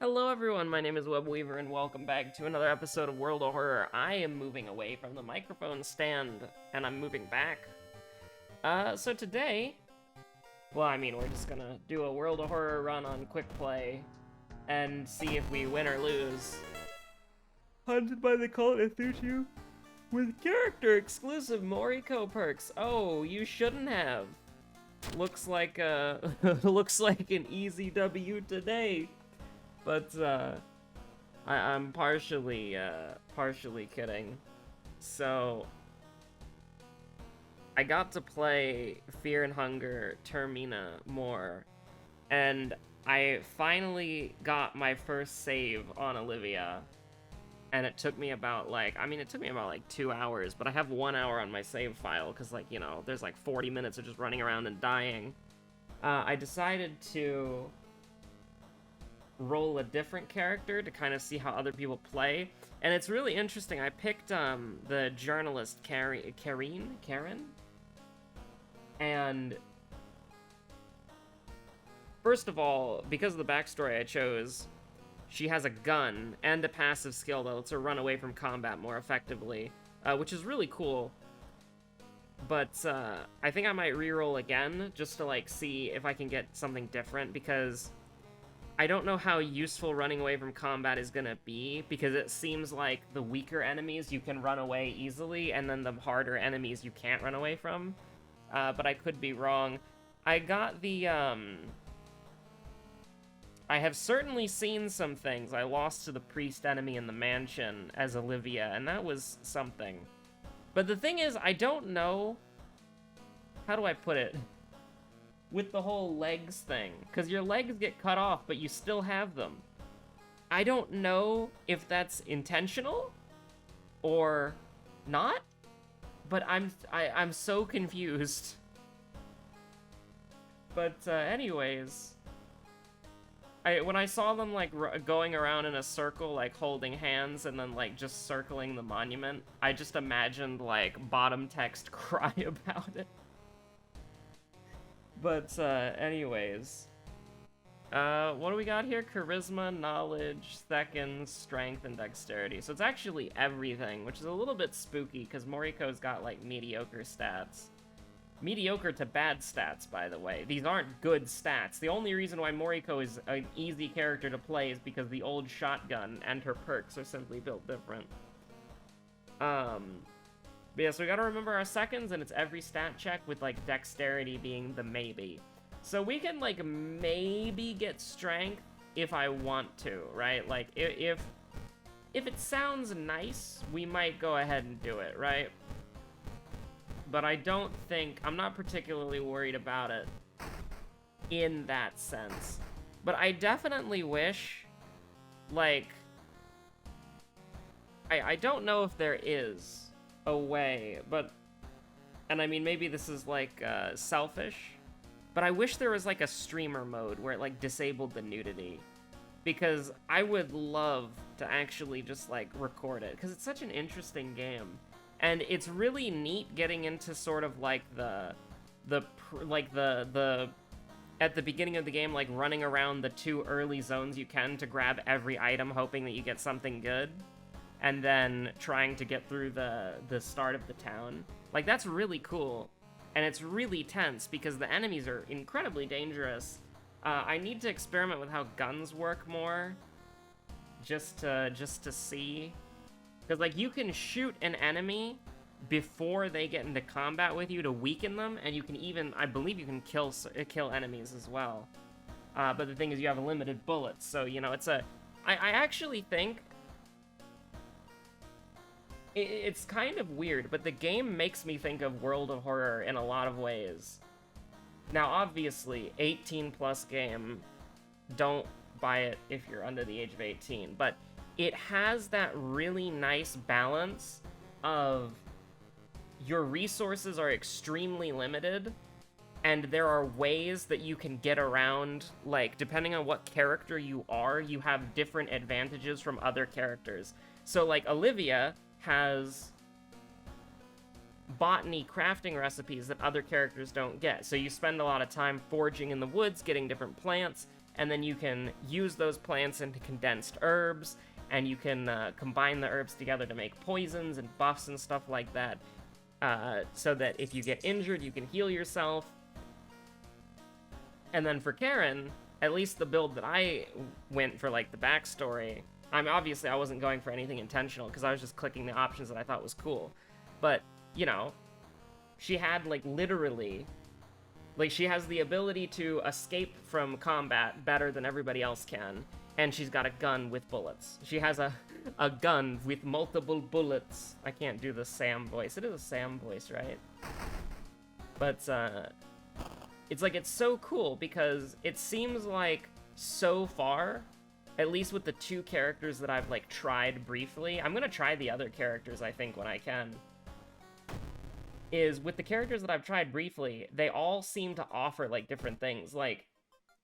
Hello everyone, my name is Webweaver and welcome back to another episode of World of Horror. I am moving away from the microphone stand, and I'm moving back. So today, we're just gonna do a World of Horror run on Quick Play and see if we win or lose. Hunted by the Cult Enthusiast with character-exclusive Moriko perks. Oh, you shouldn't have. Looks like looks like an easy W today. But, I'm partially kidding. So, I got to play Fear and Hunger Termina more, and I finally got my first save on Olivia, and it took me about, like 2 hours, but I have 1 hour on my save file, because, there's 40 minutes of just running around and dying. I decided to roll a different character to kind of see how other people play, and it's really interesting. I picked the journalist Karen, and first of all, because of the backstory I chose, she has a gun and a passive skill that lets her run away from combat more effectively, which is really cool. But I think I might reroll again just to see if I can get something different, because I don't know how useful running away from combat is gonna be, because it seems like the weaker enemies you can run away easily, and then the harder enemies you can't run away from. But I could be wrong. I got the, I have certainly seen some things. I lost to the priest enemy in the mansion as Olivia, and that was something. But the thing is, I don't know... How do I put it? With the whole legs thing, because your legs get cut off, but you still have them. I don't know if that's intentional or not, but I'm so confused. But anyways, when I saw them going around in a circle, holding hands and then just circling the monument, I just imagined bottom text cry about it. But, anyways. What do we got here? Charisma, knowledge, seconds, strength, and dexterity. So it's actually everything, which is a little bit spooky, because Moriko's got, mediocre stats. Mediocre to bad stats, by the way. These aren't good stats. The only reason why Moriko is an easy character to play is because the old shotgun and her perks are simply built different. But yeah, so we gotta remember our seconds, and it's every stat check with, dexterity being the maybe. So we can, maybe get strength if I want to, right? If it sounds nice, we might go ahead and do it, right? But I don't think... I'm not particularly worried about it in that sense. But I definitely wish, I don't know if there is a way, but, and I mean, maybe this is selfish, but I wish there was a streamer mode where it disabled the nudity, because I would love to actually just record it, because it's such an interesting game, and it's really neat getting into sort of the at the beginning of the game, running around the 2 early zones you can to grab every item, hoping that you get something good, and then trying to get through the start of the town. That's really cool, and it's really tense, because the enemies are incredibly dangerous. I need to experiment with how guns work more, just to see. Because, you can shoot an enemy before they get into combat with you to weaken them, and you can even, I believe you can kill enemies as well. But the thing is, you have limited bullets, so, it's I actually think it's kind of weird, but the game makes me think of World of Horror in a lot of ways. Now, obviously, 18+ game, don't buy it if you're under the age of 18, but it has that really nice balance of your resources are extremely limited, and there are ways that you can get around, depending on what character you are, you have different advantages from other characters. So, Olivia has botany crafting recipes that other characters don't get. So you spend a lot of time foraging in the woods, getting different plants, and then you can use those plants into condensed herbs, and you can combine the herbs together to make poisons and buffs and stuff like that, so that if you get injured, you can heal yourself. And then for Karen, at least the build that I went for, like, the backstory, obviously I wasn't going for anything intentional, because I was just clicking the options that I thought was cool. But, you know, she had, like, literally, like, she has the ability to escape from combat better than everybody else can, and she's got a gun with bullets. She has a gun with multiple bullets. I can't do the Sam voice. It is a Sam voice, right? But, it's like, it's so cool, because it seems like, so far, at least with the 2 characters that I've, like, tried briefly, I'm gonna try the other characters, I think, when I can, is with the characters that I've tried briefly, they all seem to offer, like, different things. Like,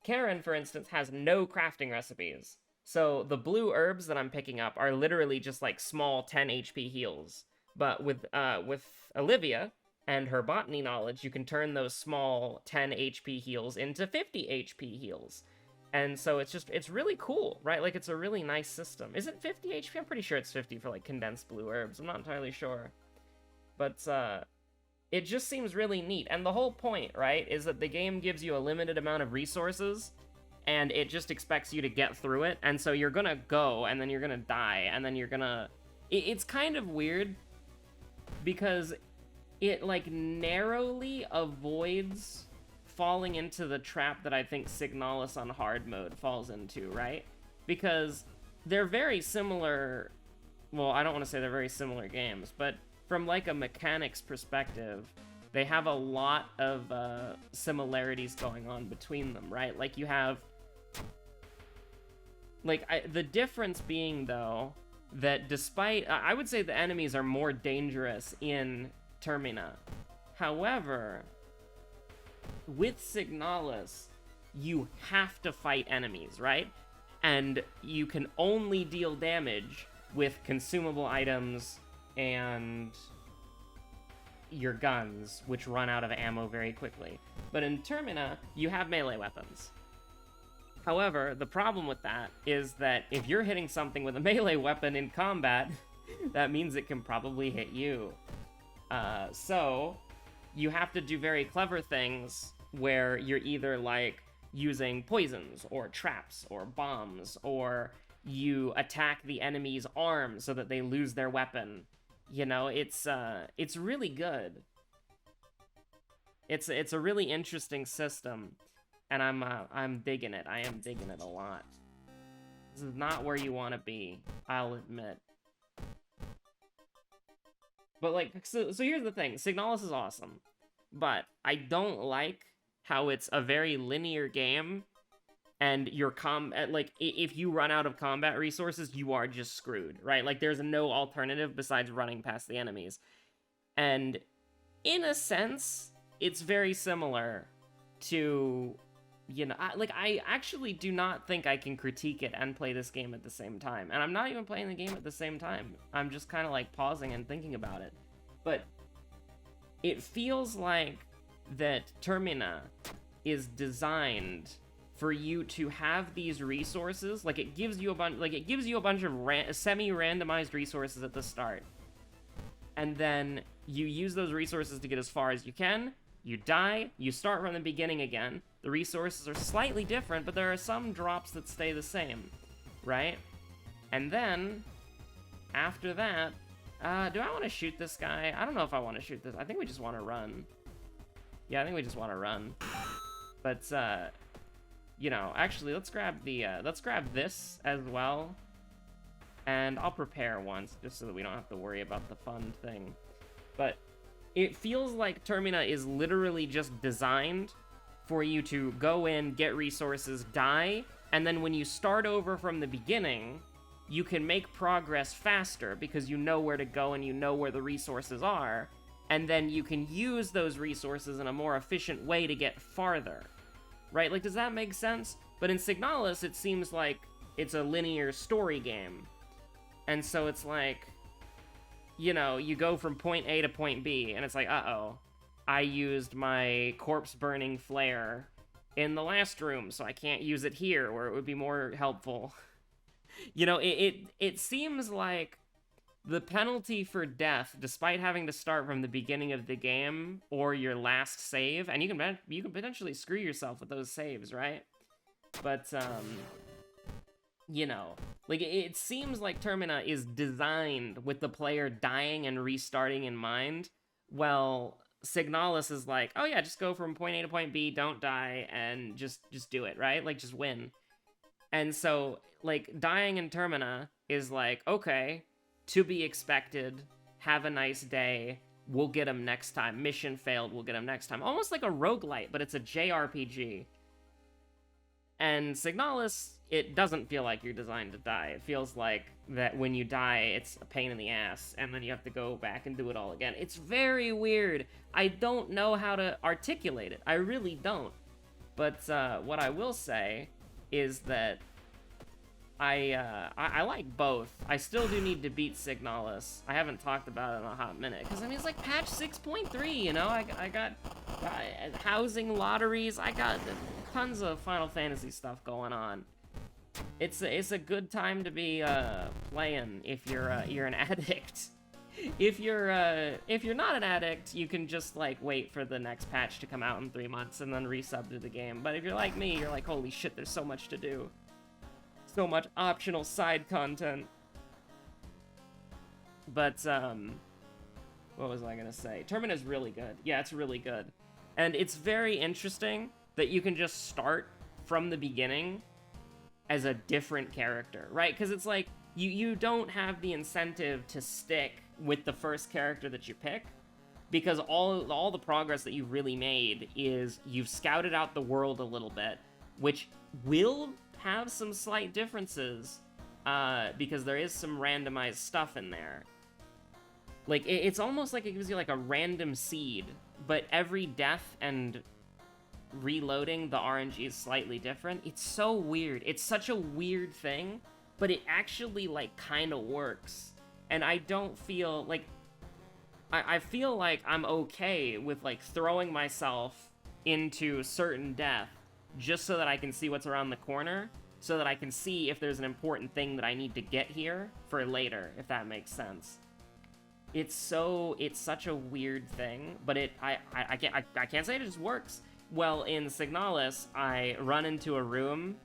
Karen, for instance, has no crafting recipes. So the blue herbs that I'm picking up are literally just, like, small 10 HP heals. But with Olivia and her botany knowledge, you can turn those small 10 HP heals into 50 HP heals. And so it's really cool, right? Like, it's a really nice system. Is it 50 HP? I'm pretty sure it's 50 for, like, condensed blue herbs. I'm not entirely sure. But, it just seems really neat. And the whole point, right, is that the game gives you a limited amount of resources, and it just expects you to get through it. And so you're gonna go, and then you're gonna die, and then you're gonna... It's kind of weird, because it, like, narrowly avoids falling into the trap that I think Signalis on hard mode falls into, right? Because they're very similar... Well, I don't want to say they're very similar games, but from, like, a mechanics perspective, they have a lot of similarities going on between them, right? Like, you have... Like, the difference being, though, that despite... I would say the enemies are more dangerous in Termina. However, with Signalis, you have to fight enemies, right? And you can only deal damage with consumable items and your guns, which run out of ammo very quickly. But in Termina, you have melee weapons. However, the problem with that is that if you're hitting something with a melee weapon in combat, that means it can probably hit you. So, you have to do very clever things where you're either, like, using poisons, or traps, or bombs, or you attack the enemy's arm so that they lose their weapon. You know, it's really good. It's a really interesting system, and I'm digging it. I am digging it a lot. This is not where you want to be, I'll admit. But, like, so here's the thing. Signalis is awesome, but I don't like how it's a very linear game, and your like, if you run out of combat resources, you are just screwed, right? Like, there's no alternative besides running past the enemies. And in a sense, it's very similar to, you know, I actually do not think I can critique it and play this game at the same time. And I'm not even playing the game at the same time. I'm just kind of, like, pausing and thinking about it. But it feels like that Termina is designed for you to have these resources. Like, it gives you a bunch, of semi-randomized resources at the start, and then you use those resources to get as far as you can. You die, you start from the beginning again. The resources are slightly different, but there are some drops that stay the same, right? And then, after that, do I want to shoot this guy? I don't know if I want to shoot this. I think we just want to run. Yeah, I think we just want to run. But, you know, actually, let's grab this as well. And I'll prepare once, just so that we don't have to worry about the fun thing. But it feels like Termina is literally just designed for you to go in, get resources, die, and then when you start over from the beginning, you can make progress faster because you know where to go and you know where the resources are, and then you can use those resources in a more efficient way to get farther. Right? Like, does that make sense? But in Signalis, it seems like it's a linear story game. And so it's like, you know, you go from point A to point B, and it's like, uh-oh, I used my corpse-burning flare in the last room, so I can't use it here, where it would be more helpful. You know, it seems like the penalty for death, despite having to start from the beginning of the game or your last save, and you can potentially screw yourself with those saves, right? But you know, like it seems like Termina is designed with the player dying and restarting in mind. Well, Signalis is like, oh yeah, just go from point A to point B, don't die, and just do it, right? Like, just win. And so, like, dying in Termina is like, okay, to be expected, have a nice day, we'll get him next time. Mission failed, we'll get him next time. Almost like a roguelite, but it's a JRPG. And Signalis, it doesn't feel like you're designed to die. It feels like that when you die, it's a pain in the ass, and then you have to go back and do it all again. It's very weird. I don't know how to articulate it. I really don't. But what I will say is that I like both. I still do need to beat Signalis. I haven't talked about it in a hot minute, because, I mean, it's like patch 6.3, you know? I got housing lotteries. I got tons of Final Fantasy stuff going on. It's a good time to be playing if you're an addict. If you're not an addict, you can just, like, wait for the next patch to come out in 3 months and then resub to the game. But if you're like me, you're like, holy shit, there's so much to do. So much optional side content. But, what was I gonna say? Termina's really good. Yeah, it's really good. And it's very interesting that you can just start from the beginning as a different character, right? Because it's like, you don't have the incentive to stick with the first character that you pick, because all the progress that you've really made is you've scouted out the world a little bit, which will have some slight differences, because there is some randomized stuff in there. Like, it's almost like it gives you, like, a random seed, but every death and reloading the RNG is slightly different. It's so weird. It's such a weird thing, but it actually, like, kind of works. And I don't feel, like... I feel like I'm okay with, like, throwing myself into certain death just so that I can see what's around the corner, so that I can see if there's an important thing that I need to get here for later, if that makes sense. It's such a weird thing, but I can't say it just works. Well, in Signalis, I run into a room,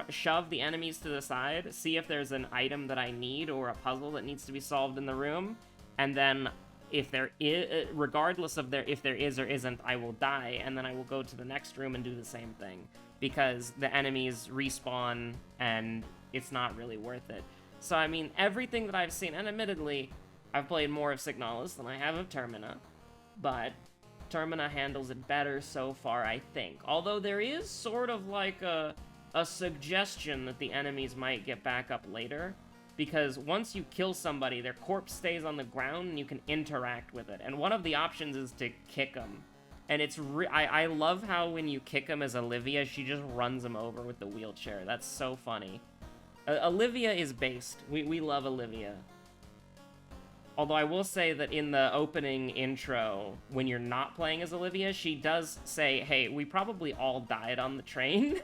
shove the enemies to the side, see if there's an item that I need or a puzzle that needs to be solved in the room, and then if there is, regardless of if there is or isn't, I will die, and then I will go to the next room and do the same thing, because the enemies respawn, and it's not really worth it. So, I mean, everything that I've seen, and admittedly, I've played more of Signalis than I have of Termina, but Termina handles it better so far, I think. Although there is sort of like a suggestion that the enemies might get back up later, because once you kill somebody, their corpse stays on the ground and you can interact with it. And one of the options is to kick them. And it's I love how when you kick them as Olivia, she just runs them over with the wheelchair. That's so funny. Olivia is based. We love Olivia. Although I will say that in the opening intro, when you're not playing as Olivia, she does say, hey, we probably all died on the train.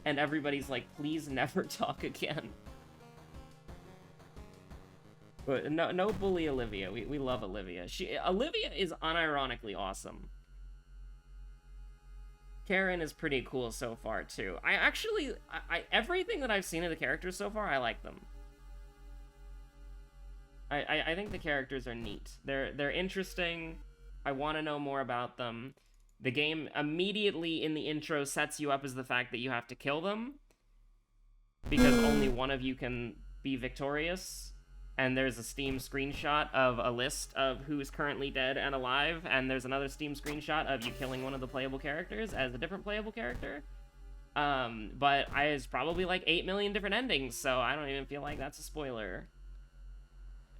And everybody's like, please never talk again. But no bully Olivia. We love Olivia. Olivia is unironically awesome. Karen is pretty cool so far, too. Everything that I've seen of the characters so far, I like them. I think the characters are neat. They're interesting. I want to know more about them. The game immediately in the intro sets you up as the fact that you have to kill them, because only one of you can be victorious. And there's a Steam screenshot of a list of who's currently dead and alive, and there's another Steam screenshot of you killing one of the playable characters as a different playable character. But there's probably like 8 million different endings, so I don't even feel like that's a spoiler.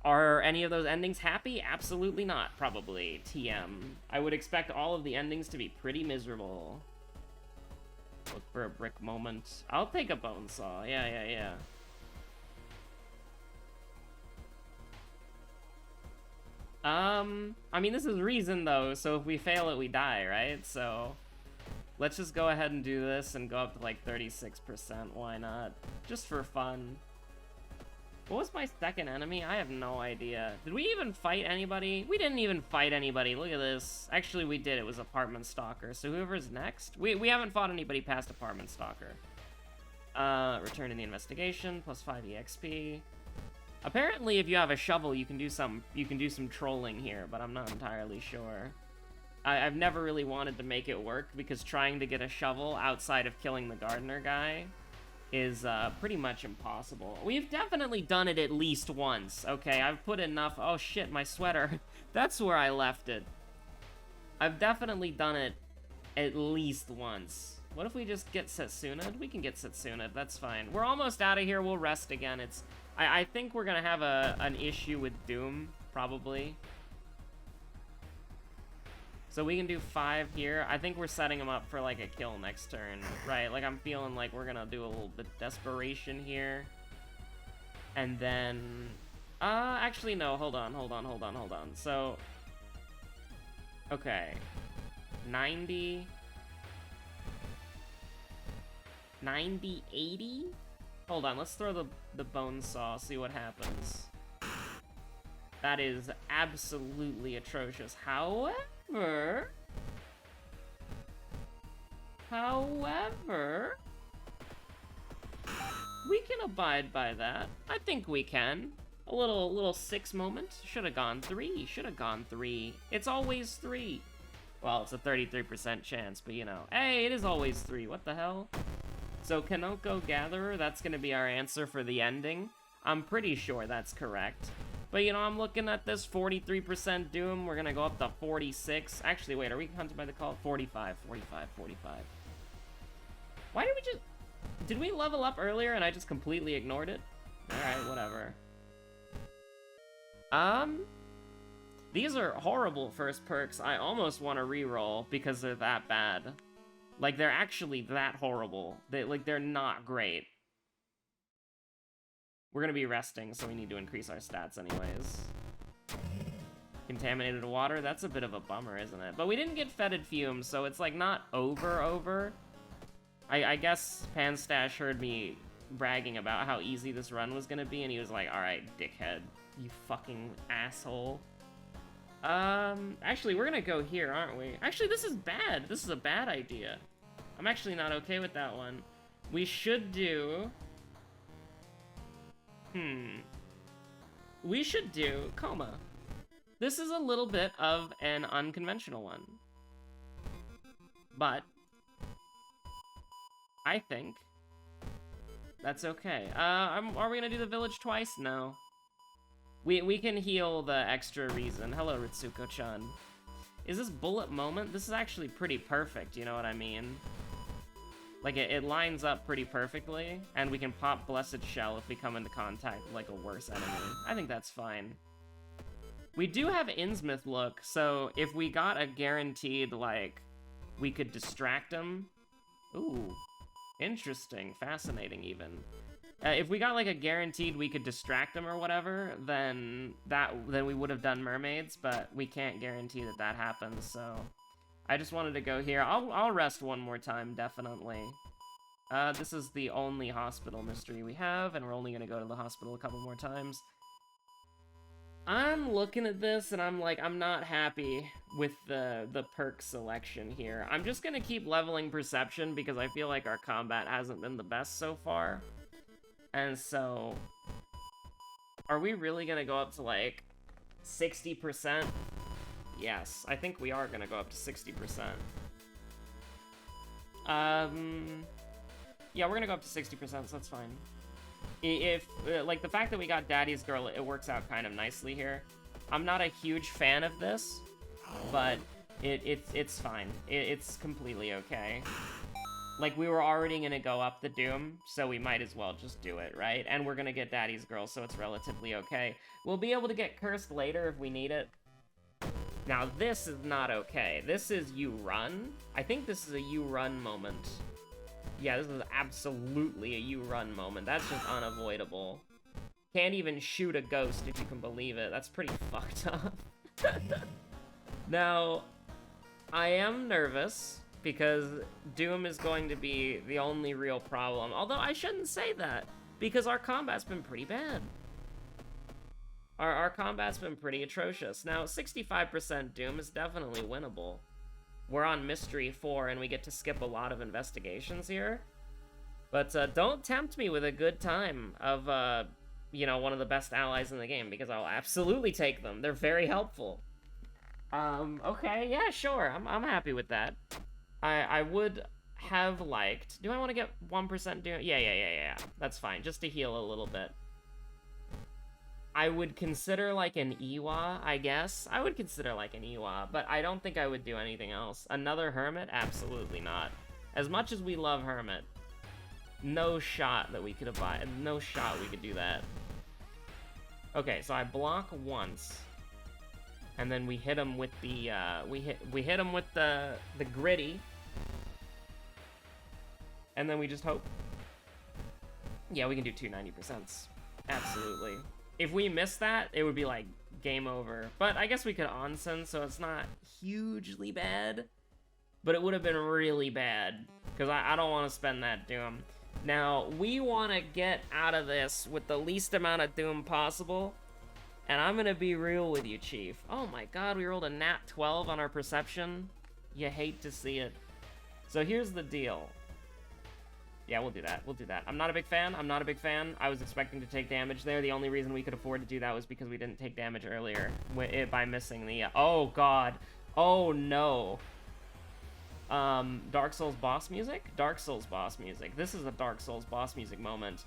Are any of those endings happy? Absolutely not, probably. TM. I would expect all of the endings to be pretty miserable. Look for a brick moment. I'll take a bone saw. Yeah. I mean, this is reason, though, so if we fail it, we die, right? So, Let's just go ahead and do this and go up to like 36%. Why not? Just for fun. What was my second enemy? I have no idea. Did we even fight anybody? We didn't even fight anybody. Look at this. Actually, we did. It was Apartment Stalker. So whoever's next. We haven't fought anybody past Apartment Stalker. Return to the investigation. Plus 5 EXP. Apparently, if you have a shovel, you can do some trolling here, but I'm not entirely sure. I've never really wanted to make it work because trying to get a shovel outside of killing the gardener guy is pretty much impossible. We've definitely done it at least once. Okay, I've put enough. Oh shit, my sweater. That's where I left it. I've definitely done it at least once. What if we just get Setsuna'd? We can get Setsuna'd, that's fine. We're almost out of here, we'll rest again. I think we're gonna have an issue with Doom, probably. So we can do 5 here. I think we're setting him up for like a kill next turn, right? Like I'm feeling like we're gonna do a little bit desperation here. And then, actually no, hold on. So, okay, 90, 80? Hold on, let's throw the bone saw, see what happens. That is absolutely atrocious. However, we can abide by that. I think we can. A little 6 moment. Should have gone 3. Should have gone 3. It's always 3. Well, it's a 33% chance, but you know. Hey, it is always 3. What the hell? So Kanoko Gatherer, that's gonna be our answer for the ending. I'm pretty sure that's correct. But, you know, I'm looking at this 43% Doom. We're gonna go up to 46. Actually, wait, are we hunted by the call? 45. Why did we just... Did we level up earlier and I just completely ignored it? Alright, whatever. These are horrible first perks. I almost want to reroll because they're that bad. Like, they're actually that horrible. They're not great. We're gonna be resting, so we need to increase our stats anyways. Contaminated water, that's a bit of a bummer, isn't it? But we didn't get fetid fumes, so it's like not over. I guess Panstash heard me bragging about how easy this run was gonna be, and he was like, alright, dickhead. You fucking asshole. Actually, we're gonna go here, aren't we? Actually, this is bad. This is a bad idea. I'm actually not okay with that one. We should do... We should do Coma. This is a little bit of an unconventional one. But I think that's okay. Are we gonna do the village twice? No. We can heal the extra reason. Hello, Ritsuko-chan. Is this bullet moment? This is actually pretty perfect, you know what I mean? Like, it lines up pretty perfectly, and we can pop Blessed Shell if we come into contact with, like, a worse enemy. I think that's fine. We do have Innsmouth look, so if we got a guaranteed, like, we could distract him. Ooh. Interesting. Fascinating, even. If we got, like, a guaranteed we could distract him or whatever, then we would have done mermaids, but we can't guarantee that happens, so... I just wanted to go here. I'll rest one more time, definitely. This is the only hospital mystery we have, and we're only gonna go to the hospital a couple more times. I'm looking at this, and I'm like, I'm not happy with the perk selection here. I'm just gonna keep leveling Perception, because I feel like our combat hasn't been the best so far. And so... Are we really gonna go up to, like, 60%? Yes, I think we are gonna go up to 60%. Yeah, we're gonna go up to 60%, so that's fine. If, like, the fact that we got Daddy's Girl, it works out kind of nicely here. I'm not a huge fan of this, but it's fine. It's completely okay. Like, we were already gonna go up the Doom, so we might as well just do it, right? And we're gonna get Daddy's Girl, so it's relatively okay. We'll be able to get Cursed later if we need it. Now, this is not okay. This is you run. I think this is a you run moment. Yeah, this is absolutely a you run moment. That's just unavoidable. Can't even shoot a ghost, if you can believe it. That's pretty fucked up. Now, I am nervous, because Doom is going to be the only real problem. Although I shouldn't say that, because our combat's been pretty bad. Our combat's been pretty atrocious. Now, 65% Doom is definitely winnable. We're on Mystery 4, and we get to skip a lot of investigations here. But don't tempt me with a good time of, you know, one of the best allies in the game, because I'll absolutely take them. They're very helpful. Okay, yeah, sure. I'm happy with that. I would have liked... Do I want to get 1% Doom? Yeah. That's fine, just to heal a little bit. I would consider, like, an Iwa, I guess. I would consider, like, an Iwa, but I don't think I would do anything else. Another Hermit? Absolutely not. As much as we love Hermit, no shot that we could abide. No shot we could do that. Okay, so I block once. And then we hit him with the, we hit him with the gritty. And then we just hope. Yeah, we can do 290%. Absolutely. If we miss that, it would be like game over. But I guess we could onsen, so it's not hugely bad. But it would have been really bad, because I don't want to spend that Doom. Now, we want to get out of this with the least amount of Doom possible. And I'm going to be real with you, Chief. Oh my god, we rolled a nat 12 on our perception. You hate to see it. So here's the deal. Yeah, we'll do that. We'll do that. I'm not a big fan. I was expecting to take damage there. The only reason we could afford to do that was because we didn't take damage earlier by missing the... Oh, God. Oh, no. Dark Souls boss music? Dark Souls boss music. This is a Dark Souls boss music moment.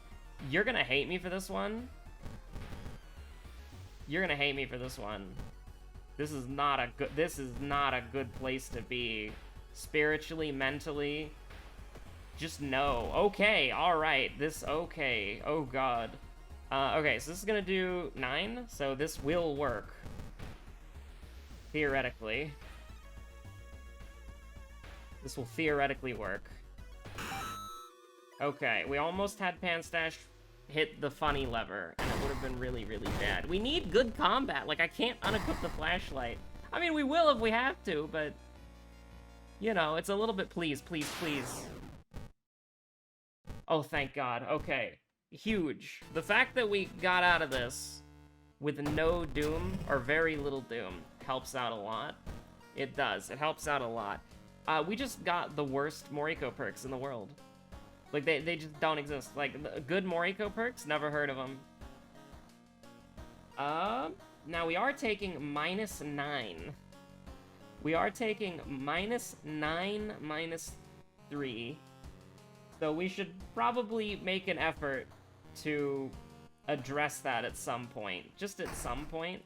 You're gonna hate me for this one. You're gonna hate me for this one. This is not a good place to be. Spiritually, mentally... Just no. Okay, alright. Okay. Oh, God. Okay, so this is gonna do 9, so this will work. Theoretically. This will theoretically work. Okay, we almost had Panstash hit the funny lever, and it would have been really, really bad. We need good combat. Like, I can't unequip the flashlight. I mean, we will if we have to, but... You know, it's a little bit please. Oh, thank God. Okay. Huge. The fact that we got out of this with no Doom, or very little Doom, helps out a lot. It does. It helps out a lot. We just got the worst Moriko perks in the world. Like, they just don't exist. Like, good Moriko perks? Never heard of them. Now we are taking -9. We are taking -9, -3. So we should probably make an effort to address that at some point. Just at some point.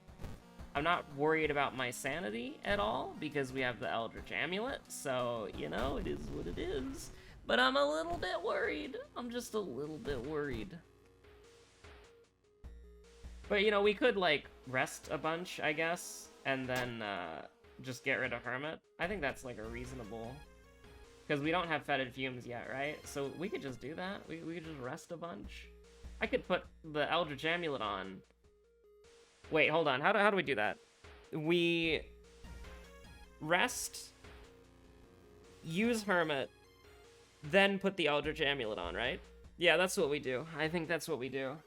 I'm not worried about my sanity at all, because we have the Eldritch Amulet, so, you know, it is what it is. But I'm a little bit worried. I'm just a little bit worried. But, you know, we could, like, rest a bunch, I guess, and then, just get rid of Hermit. I think that's, like, a reasonable... Because we don't have Fetid Fumes yet, right? So we could just do that. We could just rest a bunch. I could put the Eldritch Amulet on. Wait, hold on. How do we do that? We rest, use Hermit, then put the Eldritch Amulet on, right? Yeah, that's what we do. I think that's what we do.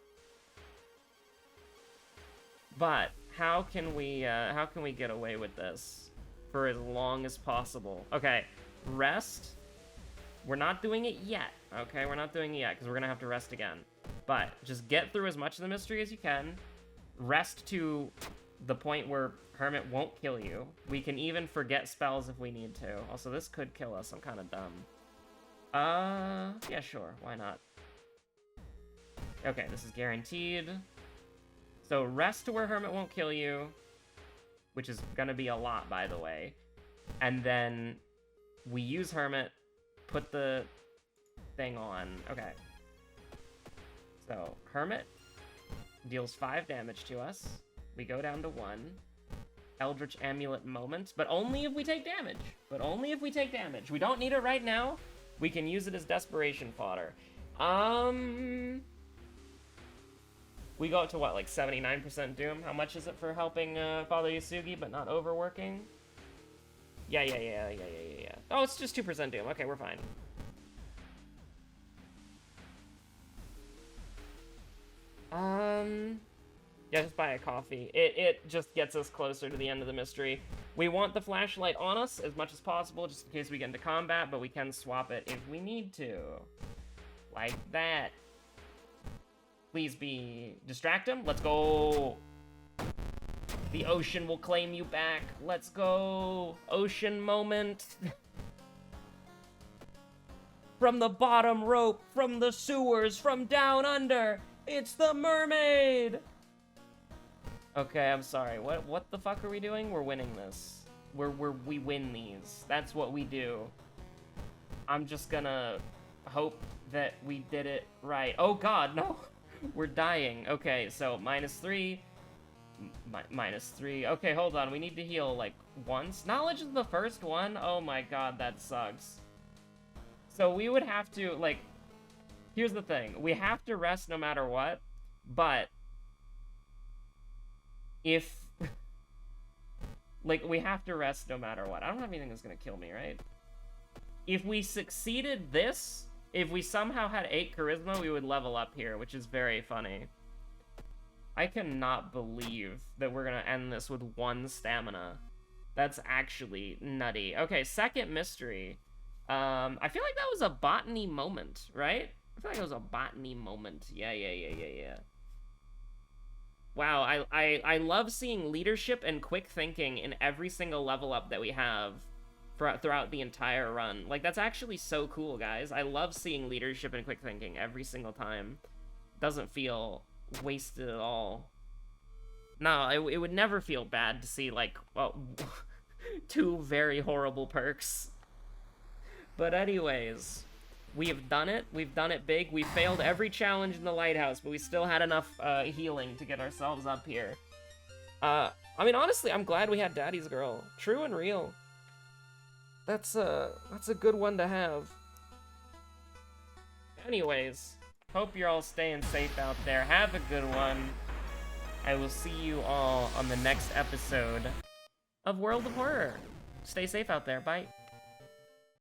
But how can we get away with this for as long as possible? Okay. Rest. We're not doing it yet, okay? We're not doing it yet, because we're gonna have to rest again. But just get through as much of the mystery as you can. Rest to the point where Hermit won't kill you. We can even forget spells if we need to. Also, this could kill us. I'm kind of dumb. Yeah, sure. Why not? Okay, this is guaranteed. So, rest to where Hermit won't kill you, which is gonna be a lot, by the way. And then... we use Hermit, put the thing on. Okay. So, Hermit deals 5 damage to us. We go down to 1. Eldritch Amulet moment, but only if we take damage. We don't need it right now. We can use it as desperation fodder. We go up to what, like 79% Doom? How much is it for helping Father Yasugi but not overworking? Yeah. Oh, it's just 2% doom. Okay, we're fine. Yeah, just buy a coffee. It just gets us closer to the end of the mystery. We want the flashlight on us as much as possible, just in case we get into combat, but we can swap it if we need to. Like that. Please distract him. Let's go. The ocean will claim you back. Let's go. Ocean moment. From the bottom rope, from the sewers, from down under. It's the mermaid. Okay, I'm sorry. What the fuck are we doing? We're winning this. We win these. That's what we do. I'm just gonna hope that we did it right. Oh god, no. We're dying. Okay, so -3. -3. Okay, hold on. We need to heal, like, once. Knowledge is the first one? Oh my god, that sucks. So we would have to, like... Here's the thing. We have to rest no matter what, but... If... like, we have to rest no matter what. I don't have anything that's gonna kill me, right? If we succeeded this... If we somehow had 8 charisma, we would level up here, which is very funny. I cannot believe that we're gonna end this with 1 stamina. That's actually nutty. Okay, second mystery. I feel like that was a botany moment, right? I feel like it was a botany moment. Yeah. Wow, I love seeing leadership and quick thinking in every single level up that we have throughout the entire run. Like, that's actually so cool, guys. I love seeing leadership and quick thinking every single time. Doesn't feel wasted at all. No, it would never feel bad to see, like, well, 2 very horrible perks. But anyways, we have done it. We've done it big. We failed every challenge in the lighthouse, but we still had enough healing to get ourselves up here. I mean, honestly, I'm glad we had Daddy's Girl. True and real. That's a good one to have. Anyways, hope you're all staying safe out there. Have a good one. I will see you all on the next episode of World of Horror. Stay safe out there. Bye.